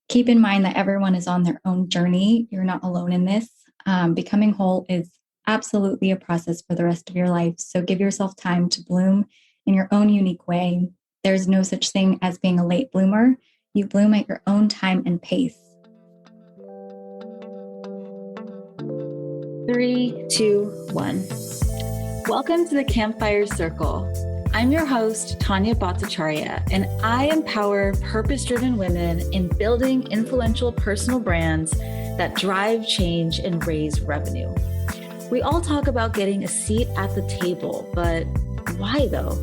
keep in mind that everyone is on their own journey. You're not alone in this. Becoming whole is absolutely a process for the rest of your life. So give yourself time to bloom in your own unique way. There's no such thing as being a late bloomer. You bloom at your own time and pace. 3, 2, 1. Welcome to the Campfire Circle. I'm your host, Tanya Bhattacharya, and I empower purpose-driven women in building influential personal brands that drive change and raise revenue. We all talk about getting a seat at the table, but why though?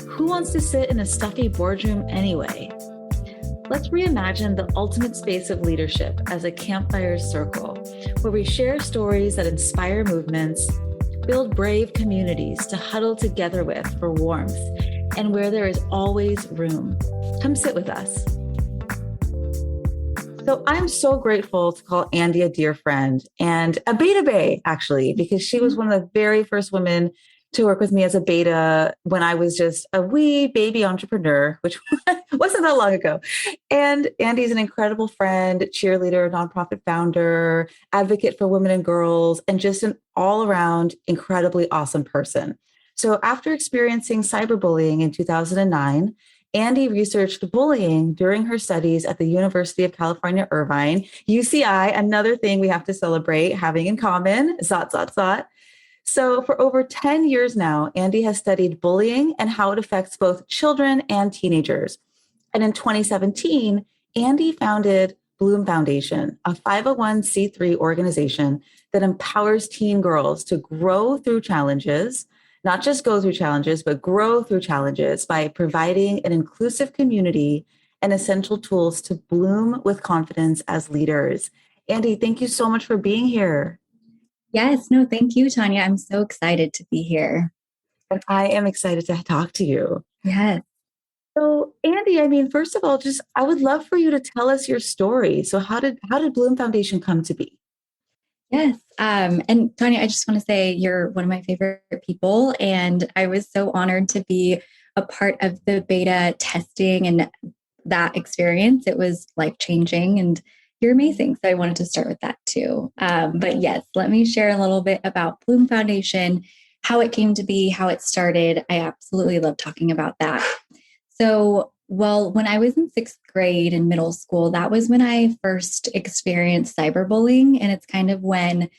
Who wants to sit in a stuffy boardroom anyway? Let's reimagine the ultimate space of leadership as a campfire circle, where we share stories that inspire movements, build brave communities to huddle together with for warmth, and where there is always room. Come sit with us. So I'm so grateful to call Andi a dear friend and a beta bae, actually, because she was one of the very first women to work with me as a beta when I was just a wee baby entrepreneur, which wasn't that long ago. And Andi's an incredible friend, cheerleader, nonprofit founder, advocate for women and girls, and just an all-around incredibly awesome person. So after experiencing cyberbullying in 2009, Andi researched bullying during her studies at the University of California, Irvine, UCI, another thing we have to celebrate having in common, zot, zot, zot. So for over 10 years now, Andi has studied bullying and how it affects both children and teenagers. And in 2017, Andi founded Bloom Foundation, a 501c3 organization that empowers teen girls to grow through challenges, not just go through challenges, but grow through challenges by providing an inclusive community and essential tools to bloom with confidence as leaders. Andi, thank you so much for being here. Yes, no, thank you, Tanya. I'm so excited to be here. And I am excited to talk to you. Yes. So, Andi, first of all, I would love for you to tell us your story. So how did Bloom Foundation come to be? Yes. And Tanya, I just want to say you're one of my favorite people. And I was so honored to be a part of the beta testing and that experience. It was life-changing and you're amazing. So I wanted to start with that too. But yes, let me share a little bit about Bloom Foundation, how it came to be, how it started. I absolutely love talking about that. So, well, when I was in sixth grade in middle school, that was when I first experienced cyberbullying. And it's kind of when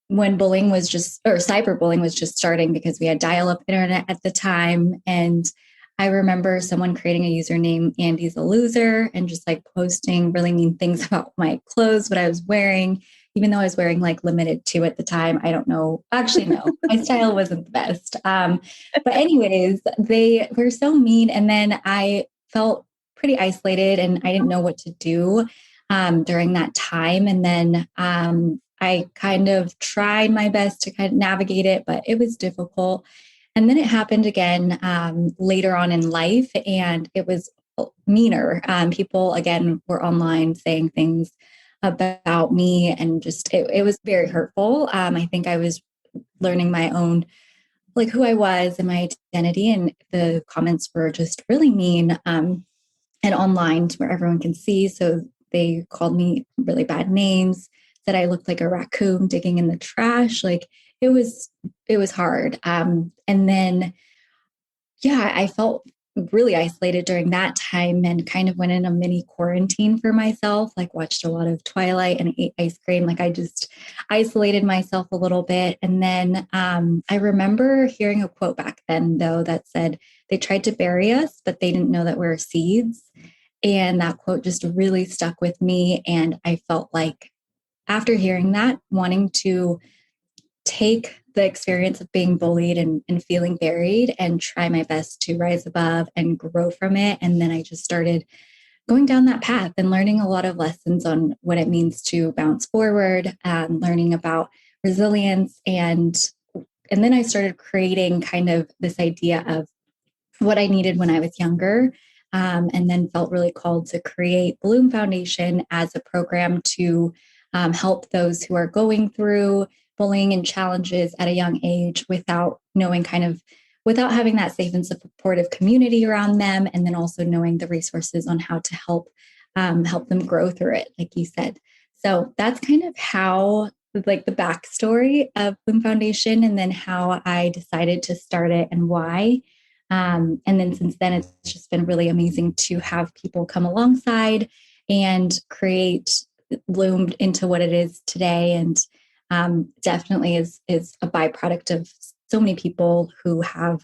bullying was just, or cyberbullying was just starting because we had dial-up internet at the time. And I remember someone creating a username, Andi's a loser, and just like posting really mean things about my clothes, what I was wearing, even though I was wearing like limited 2 at the time. I don't know. Actually, no, my style wasn't the best. But anyways, they were so mean. And then I felt pretty isolated and I didn't know what to do during that time. And then I kind of tried my best to kind of navigate it, but it was difficult. And then it happened again later on in life, and it was meaner. People, again, were online saying things about me, and just it was very hurtful. I think I was learning my own, like who I was and my identity, and the comments were just really mean and online to where everyone can see. So they called me really bad names, said I looked like a raccoon digging in the trash. Like it was hard. And then, yeah, I felt really isolated during that time and kind of went in a mini quarantine for myself, like watched a lot of Twilight and ate ice cream. Like I just isolated myself a little bit. And then I remember hearing a quote back then, though, that said, they tried to bury us, but they didn't know that we're seeds. And that quote just really stuck with me. And I felt like after hearing that, wanting to take the experience of being bullied and feeling buried and try my best to rise above and grow from it. And then I just started going down that path and learning a lot of lessons on what it means to bounce forward, learning about resilience. And then I started creating kind of this idea of what I needed when I was younger. And then felt really called to create Bloom Foundation as a program to help those who are going through bullying and challenges at a young age without having that safe and supportive community around them. And then also knowing the resources on how to help help them grow through it, like you said. So that's kind of how, like, the backstory of Bloom Foundation, and then how I decided to start it and why. And then since then, it's just been really amazing to have people come alongside and create Bloomed into what it is today. And definitely is a byproduct of so many people who have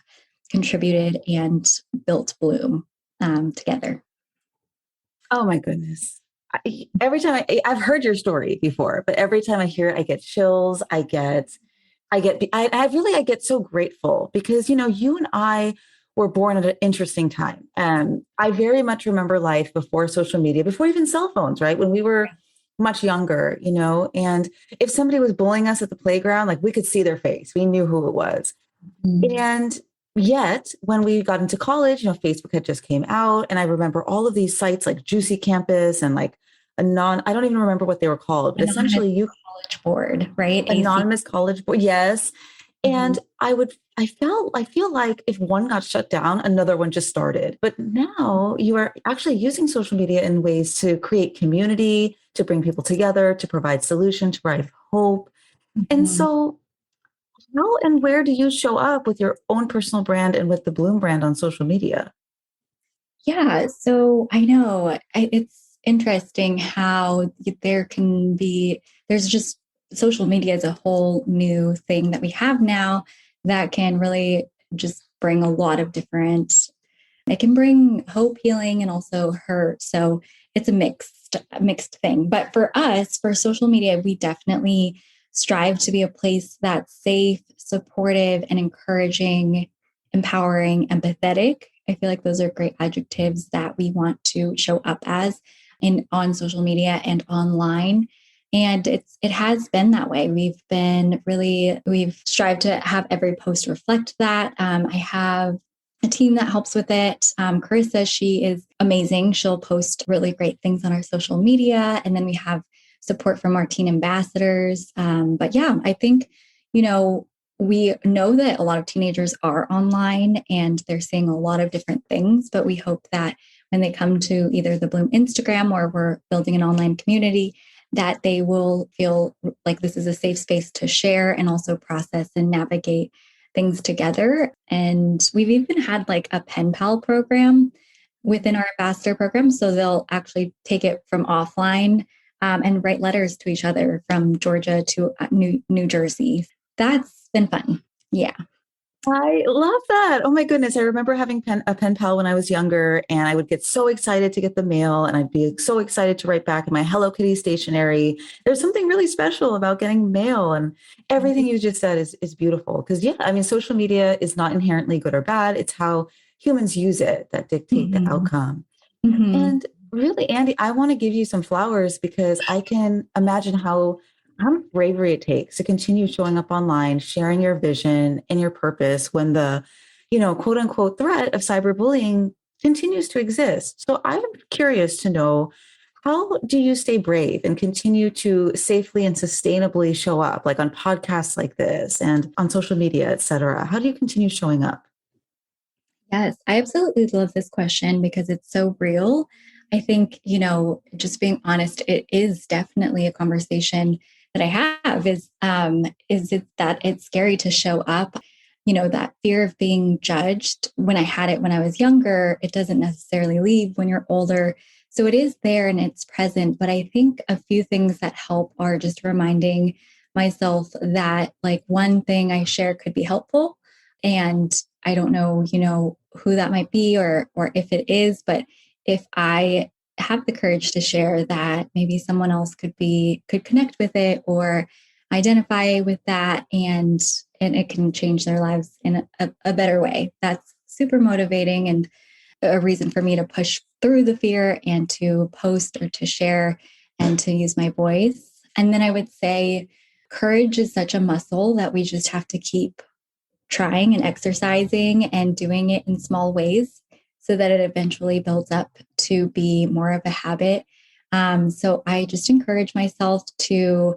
contributed and built Bloom together. Oh my goodness. Every time I've heard your story before, but every time I hear it, I get chills. I get so grateful because, you and I were born at an interesting time. I very much remember life before social media, before even cell phones, right? When we were much younger, and if somebody was bullying us at the playground, like we could see their face, we knew who it was. Mm-hmm. And yet, when we got into college, Facebook had just came out. And I remember all of these sites like Juicy Campus and like I don't even remember what they were called, but Anonymous essentially College Board, right? AC. anonymous college board. Yes. Mm-hmm. And I feel like if one got shut down, another one just started. But now you are actually using social media in ways to create community, to bring people together, to provide solution, to provide hope. And Mm-hmm. so how and where do you show up with your own personal brand and with the Bloom brand on social media? Yeah, so I know it's interesting how there's just social media as a whole new thing that we have now that can really just bring a lot of different, it can bring hope, healing, and also hurt. So it's a mixed thing. But for us, for social media, we definitely strive to be a place that's safe, supportive, and encouraging, empowering, empathetic. I feel like those are great adjectives that we want to show up as in on social media and online. And it has been that way. We've strived to have every post reflect that. I have a team that helps with it. Carissa, she is amazing. She'll post really great things on our social media. And then we have support from our teen ambassadors. But yeah, I think, we know that a lot of teenagers are online and they're seeing a lot of different things, but we hope that when they come to either the Bloom Instagram or we're building an online community, that they will feel like this is a safe space to share and also process and navigate things together. And we've even had like a pen pal program within our ambassador program. So they'll actually take it from offline and write letters to each other from Georgia to New Jersey. That's been fun. Yeah. I love that. Oh my goodness. I remember having a pen pal when I was younger, and I would get so excited to get the mail, and I'd be so excited to write back in my Hello Kitty stationery. There's something really special about getting mail, and everything you just said is beautiful. Because yeah, I mean, social media is not inherently good or bad. It's how humans use it that dictate the Mm-hmm. outcome. Mm-hmm. And really, Andy, I want to give you some flowers because I can imagine how much bravery it takes to continue showing up online, sharing your vision and your purpose when the, quote unquote threat of cyberbullying continues to exist. So I'm curious to know, how do you stay brave and continue to safely and sustainably show up, like on podcasts like this and on social media, et cetera? How do you continue showing up? Yes, I absolutely love this question because it's so real. I think, just being honest, it is definitely a conversation that I have is it that it's scary to show up, that fear of being judged. When I had it when I was younger, it doesn't necessarily leave when you're older. So it is there and it's present. But I think a few things that help are just reminding myself that, like, one thing I share could be helpful. And I don't know, who that might be or if it is, but if I have the courage to share that, maybe someone else could connect with it or identify with that, and it can change their lives in a better way. That's super motivating and a reason for me to push through the fear and to post or to share and to use my voice. And then I would say courage is such a muscle that we just have to keep trying and exercising and doing it in small ways so that it eventually builds up to be more of a habit. So I just encourage myself to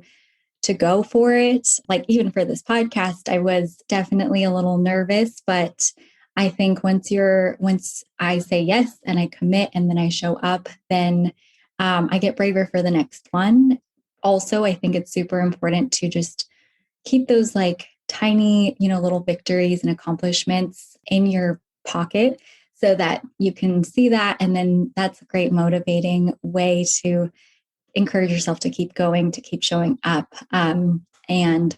go for it. Like, even for this podcast, I was definitely a little nervous, but I think once I say yes and I commit and then I show up, then I get braver for the next one. Also, I think it's super important to just keep those like tiny, little victories and accomplishments in your pocket so that you can see that. And then that's a great motivating way to encourage yourself to keep going, to keep showing up. And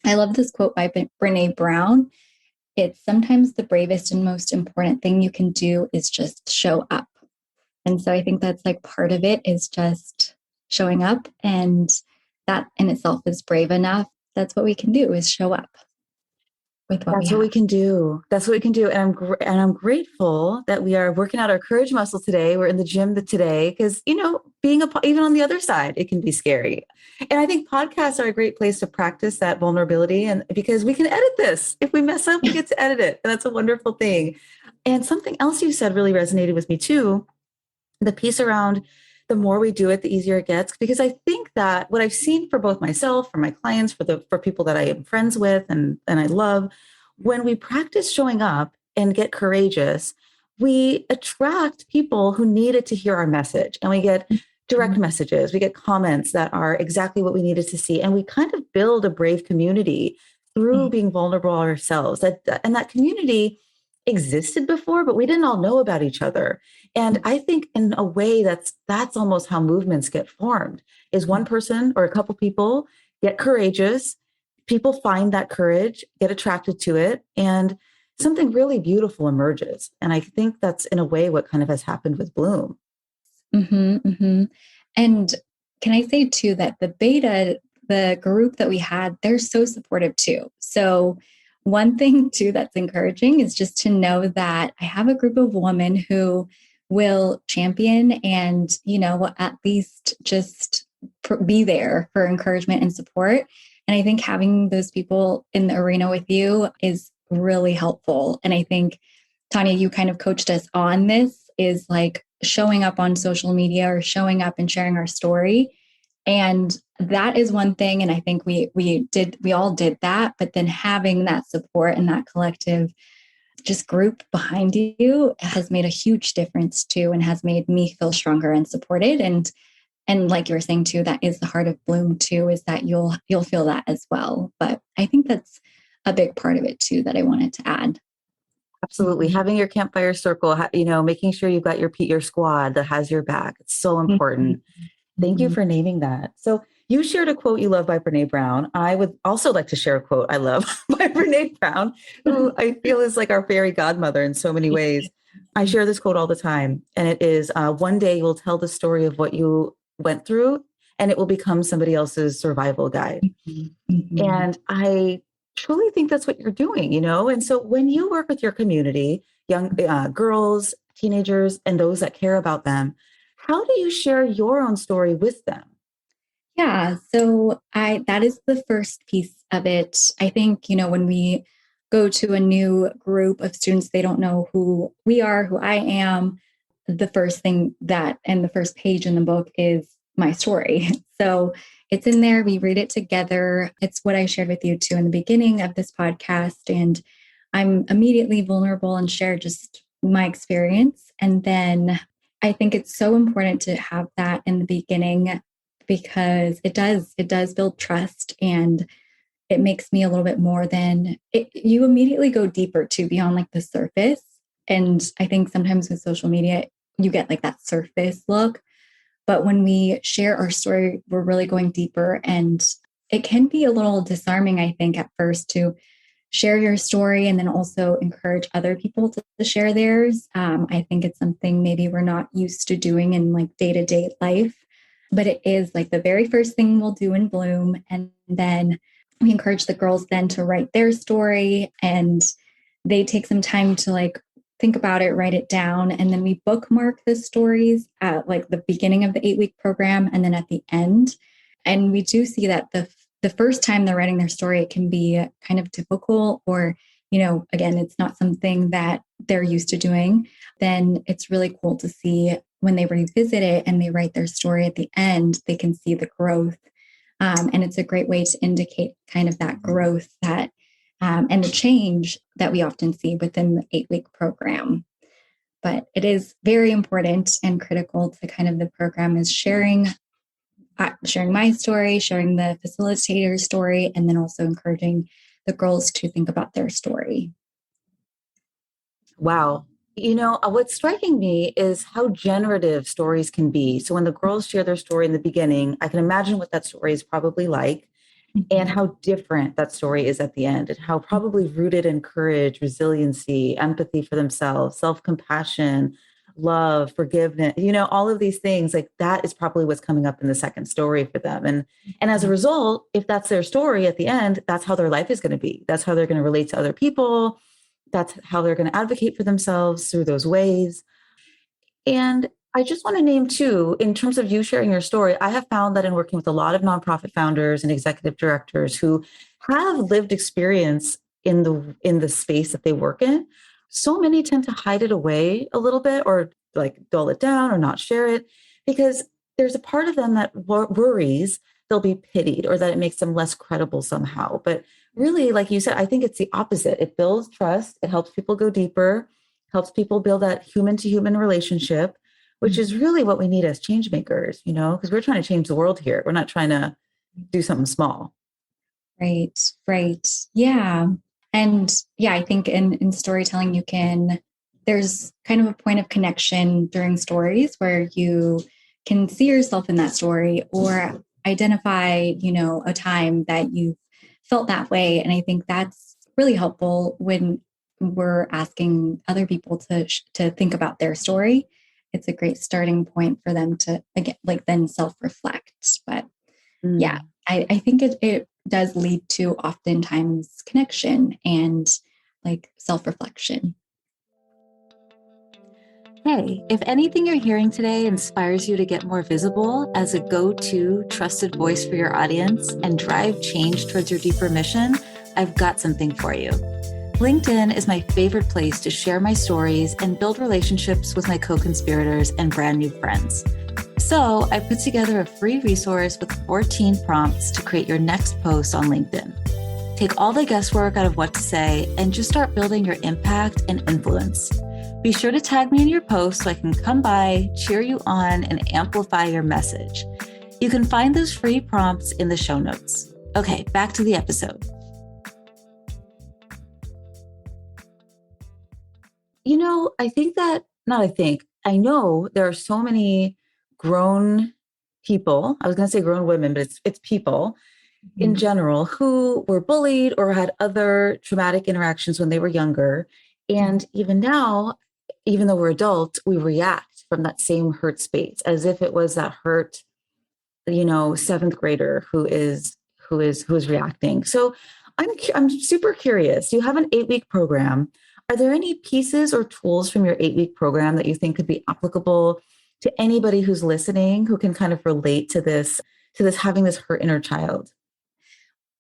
I love this quote by Brene Brown. It's sometimes the bravest and most important thing you can do is just show up. And so I think that's like part of it is just showing up. And that in itself is brave enough. That's what we can do is show up with what we That's what we have. can do. That's what we can do. And I'm grateful that we are working out our courage muscle today. We're in the gym today because, being even on the other side, it can be scary. And I think podcasts are a great place to practice that vulnerability. And because we can edit this, if we mess up, we get to edit it. And that's a wonderful thing. And something else you said really resonated with me too. The piece around the more we do it, the easier it gets. Because I think that what I've seen for both myself, for my clients, for people that I am friends with and I love, when we practice showing up and get courageous, we attract people who needed to hear our message. And we get direct messages, we get comments that are exactly what we needed to see. And we kind of build a brave community through being vulnerable ourselves. And that community existed before, but we didn't all know about each other. And I think in a way that's almost how movements get formed is one person or a couple people get courageous, people find that courage, get attracted to it, and something really beautiful emerges. And I think that's in a way what kind of has happened with Bloom. And can I say too that the group that we had, they're so supportive too. So one thing too that's encouraging is just to know that I have a group of women who will champion and, at least just be there for encouragement and support. And I think having those people in the arena with you is really helpful. And I think, Tanya, you kind of coached us on this is like showing up on social media or showing up and sharing our story. And that is one thing. And I think we all did that, but then having that support and that collective just group behind you has made a huge difference too, and has made me feel stronger and supported. And like you were saying too, that is the heart of Bloom too, is that you'll feel that as well. But I think that's a big part of it too, that I wanted to add. Absolutely. Having your campfire circle, making sure you've got your squad that has your back. It's so important. Thank you for naming that. So you shared a quote you love by Brene Brown. I would also like to share a quote I love by Brene Brown, who I feel is like our fairy godmother in so many ways. I share this quote all the time, and it is, one day you will tell the story of what you went through, and it will become somebody else's survival guide. And I truly think that's what you're doing, And so when you work with your community, young girls, teenagers, and those that care about them, how do you share your own story with them? Yeah, so that is the first piece of it. I think, when we go to a new group of students, they don't know who we are, who I am. The first thing and the first page in the book is my story. So it's in there. We read it together. It's what I shared with you too in the beginning of this podcast. And I'm immediately vulnerable and share just my experience. And then I think it's so important to have that in the beginning because it does build trust, and it makes me a little bit more than you immediately go deeper too beyond like the surface. And I think sometimes with social media, you get like that surface look. But when we share our story, we're really going deeper. And it can be a little disarming, I think, at first to share your story and then also encourage other people to share theirs. I think it's something maybe we're not used to doing in like day-to-day life, but it is like the very first thing we'll do in Bloom. And then we encourage the girls then to write their story, and they take some time to like think about it, write it down, and then we bookmark the stories at like the beginning of the 8-week program and then at the end. And we do see that the first time they're writing their story, it can be kind of difficult, or, again, it's not something that they're used to doing. Then it's really cool to see when they revisit it and they write their story at the end, they can see the growth. And it's a great way to indicate kind of that growth and the change that we often see within the 8-week program. But it is very important and critical to kind of the program is sharing my story, sharing the facilitator's story, and then also encouraging the girls to think about their story. Wow. What's striking me is how generative stories can be. So when the girls share their story in the beginning, I can imagine what that story is probably like and how different that story is at the end, and how probably rooted in courage, resiliency, empathy for themselves, self-compassion, love, forgiveness, all of these things, like that is probably what's coming up in the second story for them. And as a result, if that's their story at the end, that's how their life is going to be. That's how they're going to relate to other people. That's how they're going to advocate for themselves through those ways. And I just want to name too, in terms of you sharing your story, I have found that in working with a lot of nonprofit founders and executive directors who have lived experience in the space that they work in, so many tend to hide it away a little bit, or like dull it down or not share it, because there's a part of them that worries they'll be pitied or that it makes them less credible somehow. But really, like you said, I think it's the opposite. It builds trust. It helps people go deeper, helps people build that human to human relationship, which is really what we need as change makers, because we're trying to change the world here. We're not trying to do something small. Right, right. Yeah. And yeah, I think in storytelling, there's kind of a point of connection during stories where you can see yourself in that story or identify, a time that you felt that way. And I think that's really helpful when we're asking other people to think about their story. It's a great starting point for them to, again, like then self-reflect. But yeah, I think it does lead to oftentimes connection and like self-reflection. Hey, if anything you're hearing today inspires you to get more visible as a go-to trusted voice for your audience and drive change towards your deeper mission, I've got something for you. LinkedIn is my favorite place to share my stories and build relationships with my co-conspirators and brand new friends. So I put together a free resource with 14 prompts to create your next post on LinkedIn. Take all the guesswork out of what to say and just start building your impact and influence. Be sure to tag me in your post so I can come by, cheer you on, and amplify your message. You can find those free prompts in the show notes. Okay, back to the episode. I know there are so many grown people. I was going to say grown women, but it's people in general who were bullied or had other traumatic interactions when they were younger. And even now, even though we're adults, we react from that same hurt space as if it was that hurt, seventh grader who is reacting. So I'm super curious. You have an 8-week program. Are there any pieces or tools from your 8-week program that you think could be applicable to anybody who's listening, who can kind of relate to this having this hurt inner child?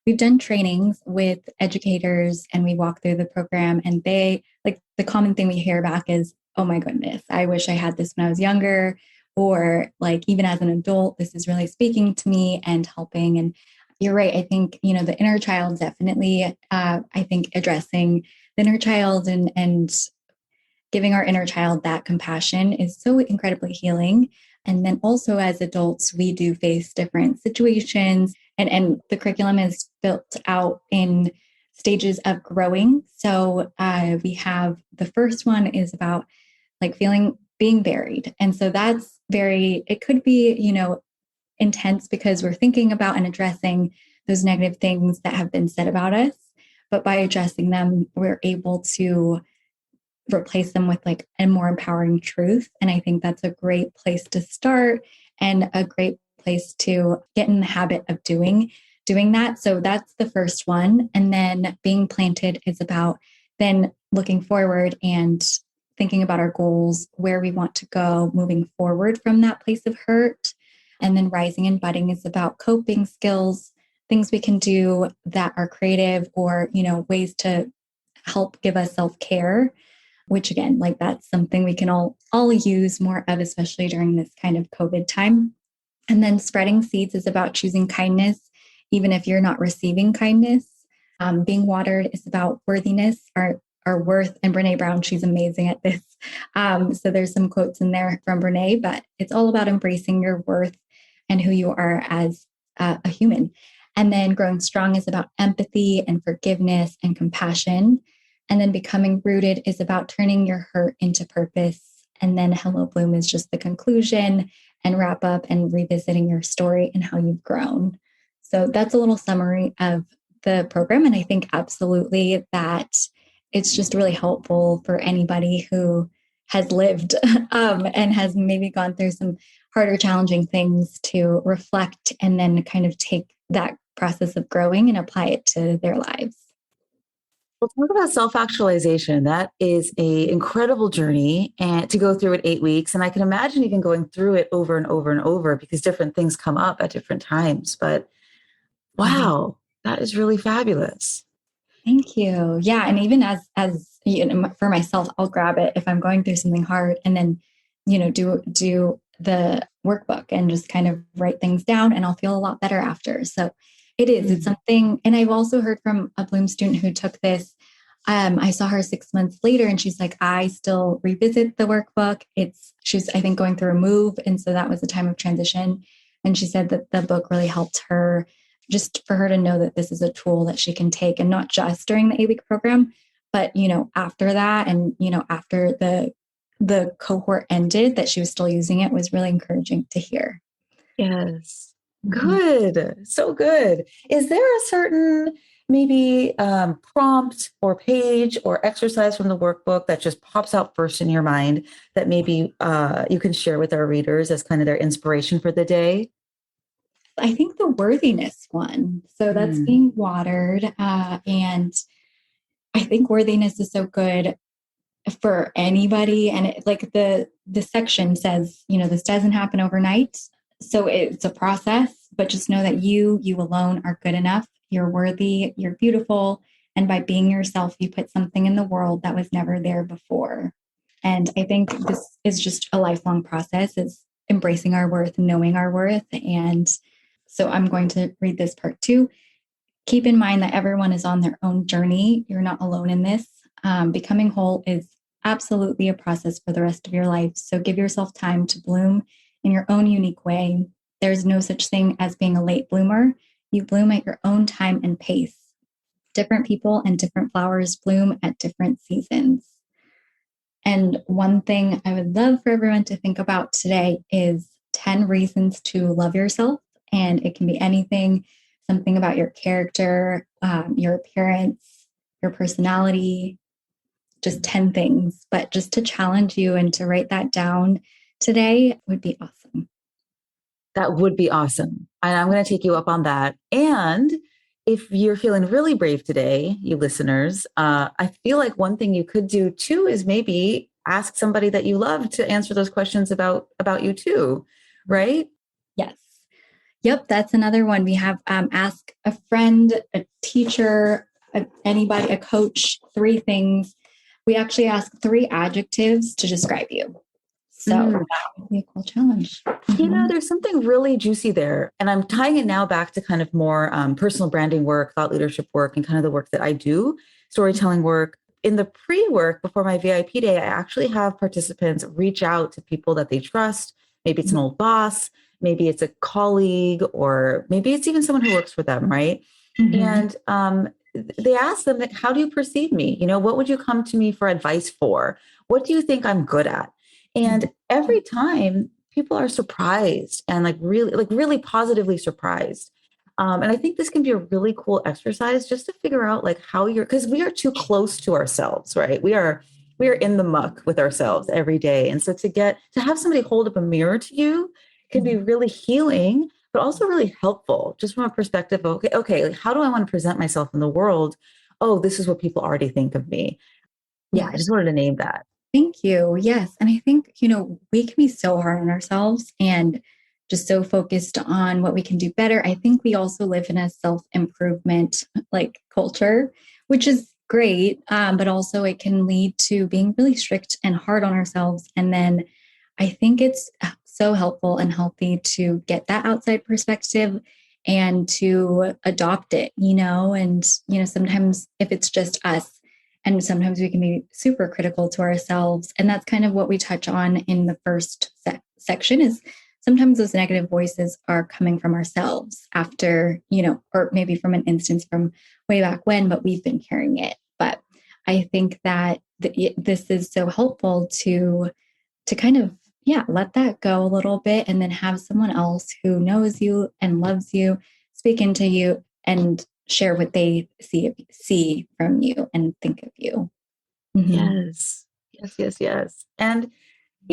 We've done trainings with educators and we walk through the program, and they like the common thing we hear back is, oh my goodness, I wish I had this when I was younger. Or like, even as an adult, this is really speaking to me and helping. And you're right. I think, the inner child definitely, I think addressing the inner child and giving our inner child that compassion is so incredibly healing. And then also as adults, we do face different situations, and the curriculum is built out in stages of growing. So we have the first one is about like being buried. And so it could be, intense because we're thinking about and addressing those negative things that have been said about us. But by addressing them, we're able to replace them with like a more empowering truth. And I think that's a great place to start and a great place to get in the habit of doing that. So that's the first one. And then being planted is about then looking forward and thinking about our goals, where we want to go moving forward from that place of hurt. And then rising and budding is about coping skills, things we can do that are creative or, ways to help give us self-care, which again, like that's something we can all use more of, especially during this kind of COVID time. And then spreading seeds is about choosing kindness, even if you're not receiving kindness. Being watered is about worthiness. our worth. And Brene Brown, she's amazing at this. So there's some quotes in there from Brene, but it's all about embracing your worth and who you are as a human. And then growing strong is about empathy and forgiveness and compassion. And then becoming rooted is about turning your hurt into purpose. And then Hello Bloom is just the conclusion and wrap up and revisiting your story and how you've grown. So that's a little summary of the program. And I think absolutely that it's just really helpful for anybody who has lived and has maybe gone through some harder, challenging things to reflect and then kind of take that process of growing and apply it to their lives. Well, talk about self-actualization. That is an incredible journey and to go through it 8 weeks. And I can imagine even going through it over and over and over because different things come up at different times. But wow, that is really fabulous. Thank you. Yeah. And even as you know, for myself, I'll grab it if I'm going through something hard and then, do the workbook and just kind of write things down and I'll feel a lot better after. So it's something. And I've also heard from a Bloom student who took this. I saw her 6 months later and she's like, I still revisit the workbook. She's, I think, going through a move. And so that was a time of transition. And she said that the book really helped her, just for her to know that this is a tool that she can take, and not just during the 8-week program, but, after that, and, after the cohort ended, that she was still using it was really encouraging to hear. Yes. Good. So good. Is there a certain maybe prompt or page or exercise from the workbook that just pops out first in your mind that maybe you can share with our readers as kind of their inspiration for the day? I think the worthiness one. So that's being watered. And I think worthiness is so good for anybody. And like the section says, this doesn't happen overnight. So it's a process, but just know that you alone are good enough. You're worthy, you're beautiful. And by being yourself, you put something in the world that was never there before. And I think this is just a lifelong process. It's embracing our worth, knowing our worth. And so I'm going to read this part too. Keep in mind that everyone is on their own journey. You're not alone in this. Becoming whole is absolutely a process for the rest of your life. So give yourself time to bloom in your own unique way. There's no such thing as being a late bloomer. You bloom at your own time and pace. Different people and different flowers bloom at different seasons. And one thing I would love for everyone to think about today is 10 reasons to love yourself. And it can be anything, something about your character, your appearance, your personality, just 10 things. But just to challenge you and to write that down today would be awesome. That would be awesome. And I'm going to take you up on that. And if you're feeling really brave today, you listeners, I feel like one thing you could do too is maybe ask somebody that you love to answer those questions about you too, right? Yes. Yep, that's another one. We have ask a friend, a teacher, anybody, a coach, 3 things. We actually ask 3 adjectives to describe you. So that would be a cool challenge. There's something really juicy there. And I'm tying it now back to kind of more personal branding work, thought leadership work, and kind of the work that I do, storytelling work. In the pre-work before my VIP day, I actually have participants reach out to people that they trust. Maybe it's an old boss, maybe it's a colleague, or maybe it's even someone who works for them, right? And they ask them, how do you perceive me? What would you come to me for advice for? What do you think I'm good at? And every time people are surprised and really positively surprised. And I think this can be a really cool exercise just to figure out how because we are too close to ourselves, right? We are in the muck with ourselves every day. And so to have somebody hold up a mirror to you can be really healing, but also really helpful just from a perspective of, okay, how do I want to present myself in the world? Oh, this is what people already think of me. Yeah, I just wanted to name that. Thank you. Yes. And I think, we can be so hard on ourselves and just so focused on what we can do better. I think we also live in a self-improvement culture, which is great. But also it can lead to being really strict and hard on ourselves. And then I think it's so helpful and healthy to get that outside perspective and to adopt it, and, sometimes if it's just us, And sometimes we can be super critical to ourselves. And that's kind of what we touch on in the first section is sometimes those negative voices are coming from ourselves after, or maybe from an instance from way back when, but we've been carrying it. But I think that this is so helpful to kind of, let that go a little bit and then have someone else who knows you and loves you speak into you and share what they see from you and think of you. Mm-hmm. Yes. Yes, yes, yes. And,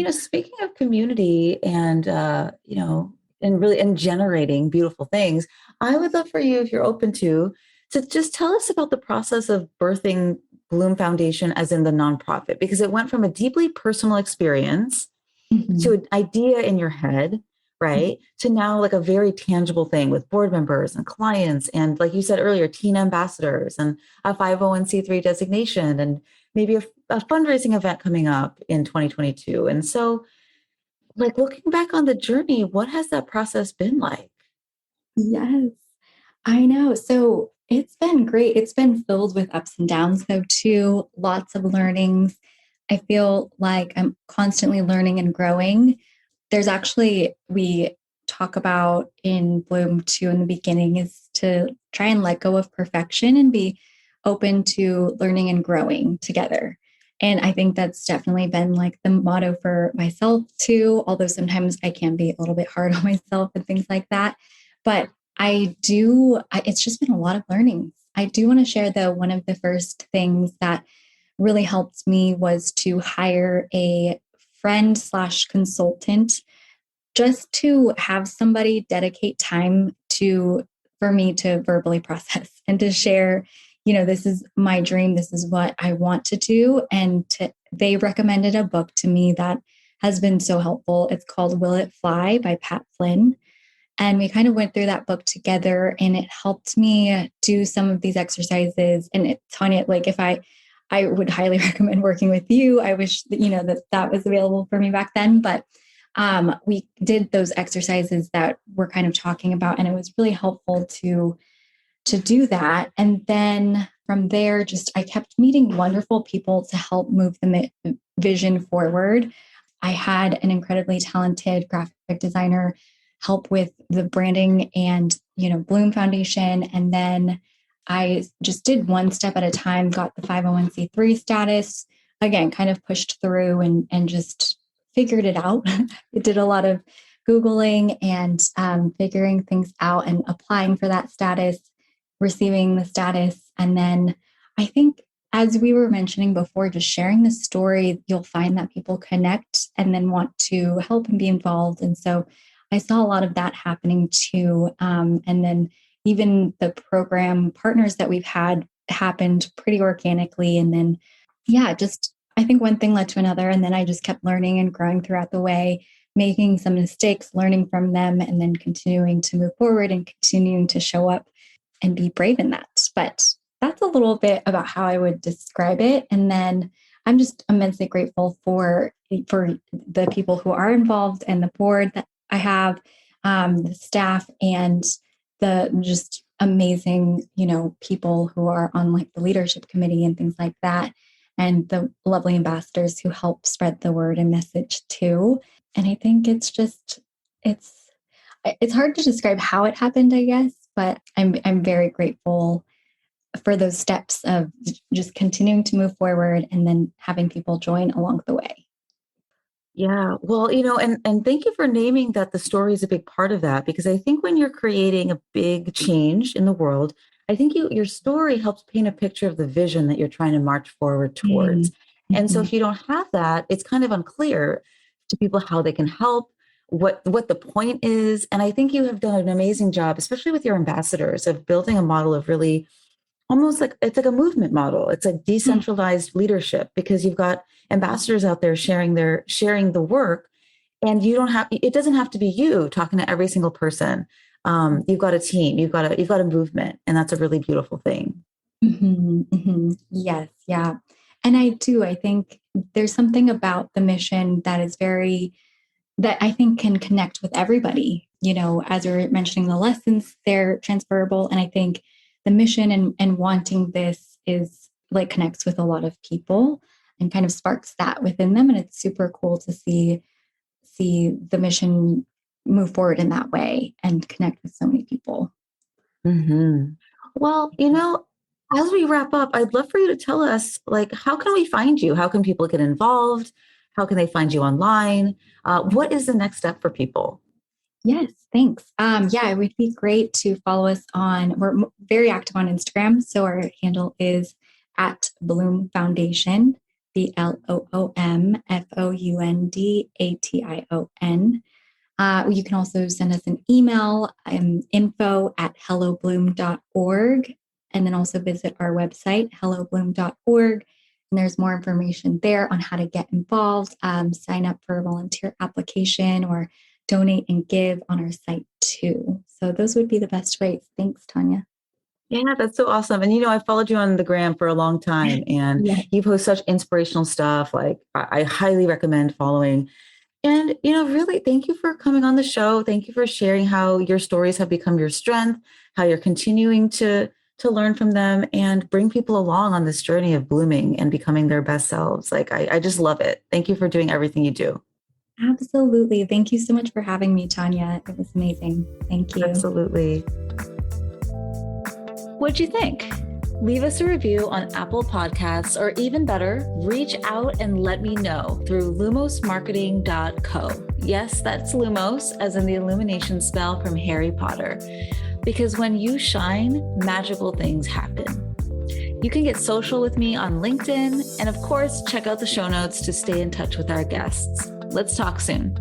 speaking of community and, and really and generating beautiful things, I would love for you, if you're open to just tell us about the process of birthing Bloom Foundation as in the nonprofit, because it went from a deeply personal experience to Mm-hmm. an idea in your head, right? To now like a very tangible thing with board members and clients. And like you said earlier, teen ambassadors and a 501c3 designation and maybe a fundraising event coming up in 2022. And so, like, looking back on the journey, what has that process been like? Yes, I know. So it's been great. It's been filled with ups and downs, though, too. Lots of learnings. I feel like I'm constantly learning and growing. There's actually, we talk about in Bloom too in the beginning, is to try and let go of perfection and be open to learning and growing together. And I think that's definitely been like the motto for myself too, although sometimes I can be a little bit hard on myself and things like that. But it's just been a lot of learning. I do want to share, though, one of the first things that really helped me was to hire a friend slash consultant just to have somebody dedicate time for me to verbally process and to share, this is my dream, this is what I want to do. They recommended a book to me that has been so helpful. It's called Will It Fly by Pat Flynn. And we kind of went through that book together, and it helped me do some of these exercises. And Tanya, like, if I would highly recommend working with you. I wish that, that was available for me back then, but we did those exercises that we're kind of talking about, and it was really helpful to do that. And then from there, just I kept meeting wonderful people to help move the vision forward. I had an incredibly talented graphic designer help with the branding and, Bloom Foundation. And then I just did one step at a time, got the 501c3 status, again, kind of pushed through and just figured it out. I did a lot of Googling and figuring things out and applying for that status, receiving the status. And then I think, as we were mentioning before, just sharing the story, you'll find that people connect and then want to help and be involved. And so I saw a lot of that happening too. And then even the program partners that we've had happened pretty organically. And then, just I think one thing led to another. And then I just kept learning and growing throughout the way, making some mistakes, learning from them, and then continuing to move forward and continuing to show up and be brave in that. But that's a little bit about how I would describe it. And then I'm just immensely grateful for the people who are involved and the board that I have, the staff, and the just amazing, people who are on like the leadership committee and things like that, and the lovely ambassadors who help spread the word and message too. And I think it's hard to describe how it happened, I guess, but I'm very grateful for those steps of just continuing to move forward and then having people join along the way. Yeah, well, and thank you for naming that the story is a big part of that, because I think when you're creating a big change in the world, I think your story helps paint a picture of the vision that you're trying to march forward towards. And so Mm-hmm. if you don't have that, it's kind of unclear to people how they can help, what the point is. And I think you have done an amazing job, especially with your ambassadors, of building a model of really almost like it's like a movement model. It's a decentralized leadership, because you've got ambassadors out there sharing the work, and it doesn't have to be you talking to every single person. You've got a team, you've got a movement, and that's a really beautiful thing. Mm-hmm, mm-hmm. Yes, yeah. And I think there's something about the mission that I think can connect with everybody. As we are mentioning, the lessons, they're transferable. And I think the mission and wanting this is like connects with a lot of people and kind of sparks that within them. And it's super cool to see the mission move forward in that way and connect with so many people. Mm-hmm. Well, as we wrap up, I'd love for you to tell us, like, how can we find you? How can people get involved? How can they find you online? What is the next step for people? Yes, thanks. Yeah, it would be great to follow us we're very active on Instagram. So our handle is at Bloom Foundation, BLOOMFOUNDATION. You can also send us an email, info@hellobloom.org, and then also visit our website, hellobloom.org. And there's more information there on how to get involved, sign up for a volunteer application, or donate and give on our site too. So those would be the best ways. Thanks, Tanya. Yeah, that's so awesome. And I followed you on the gram for a long time, and Yeah. you post such inspirational stuff. Like, I highly recommend following. And, really, thank you for coming on the show. Thank you for sharing how your stories have become your strength, how you're continuing to learn from them and bring people along on this journey of blooming and becoming their best selves. Like, I just love it. Thank you for doing everything you do. Absolutely. Thank you so much for having me, Tanya. It was amazing. Thank you. Absolutely. What'd you think? Leave us a review on Apple Podcasts, or even better, reach out and let me know through lumosmarketing.co. Yes, that's Lumos, as in the illumination spell from Harry Potter. Because when you shine, magical things happen. You can get social with me on LinkedIn, and of course, check out the show notes to stay in touch with our guests. Let's talk soon.